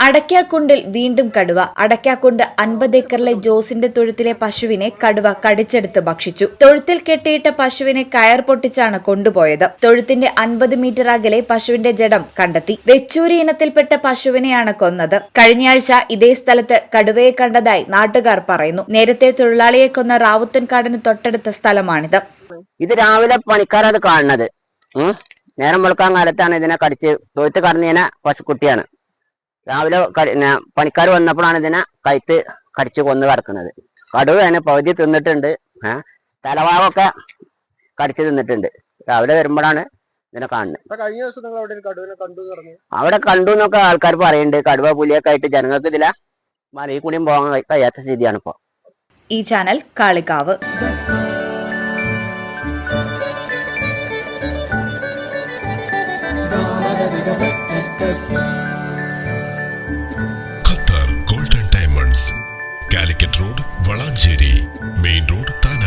അടയ്ക്കാക്കുണ്ടിൽ വീണ്ടും കടുവ. അടയ്ക്കാക്കുണ്ട് 50 ഏക്കറിലെ ജോസിന്റെ തൊഴുത്തിലെ പശുവിനെ കടുവ കടിച്ചെടുത്ത് ഭക്ഷിച്ചു. തൊഴുത്തിൽ കെട്ടിയിട്ട പശുവിനെ കയർ പൊട്ടിച്ചാണ് കൊണ്ടുപോയത്. തൊഴുത്തിന്റെ 50 മീറ്റർ അകലെ പശുവിന്റെ ജഡം കണ്ടെത്തി. വെച്ചൂരി ഇനത്തിൽപ്പെട്ട പശുവിനെയാണ് കൊന്നത്. കഴിഞ്ഞയാഴ്ച ഇതേ സ്ഥലത്ത് കടുവയെ കണ്ടതായി നാട്ടുകാർ പറയുന്നു. നേരത്തെ തൊഴിലാളിയെ കൊന്ന റാവുത്തൻകാടിന് തൊട്ടടുത്ത സ്ഥലമാണിത്. ഇത് രാവിലെ പണിക്കാരത് കാണുന്നത്. നേരം വെളുക്കാൻ കാലത്താണ് ഇതിനെ കടിച്ച് തൊഴുത്ത് കടന്നതിനെ പശുക്കുട്ടിയാണ്. രാവിലെ പണിക്കാർ വന്നപ്പോഴാണ് ഇതിനെ കഴുത്ത് കടിച്ച് കൊന്നു കിടക്കുന്നത്. കടുവയാണ്, പകുതി തിന്നിട്ടുണ്ട്, തലഭാഗമൊക്കെ കടിച്ചു തിന്നിട്ടുണ്ട്. രാവിലെ വരുമ്പോഴാണ് ഇതിനെ കാണുന്നത്. അവിടെ കണ്ടു എന്നൊക്കെ ആൾക്കാർ പറയുന്നുണ്ട്. കടുവ പുലിയൊക്കെ ആയിട്ട് ജനങ്ങൾക്ക് ഇതിലെ മലയിൽ കൂടിയും പോകാൻ കഴിയാത്ത സ്ഥിതിയാണ് ഇപ്പൊ. ഈ channel Kalikavu. Qatar golden diamonds, Calicut road, Valanchery main road, താന.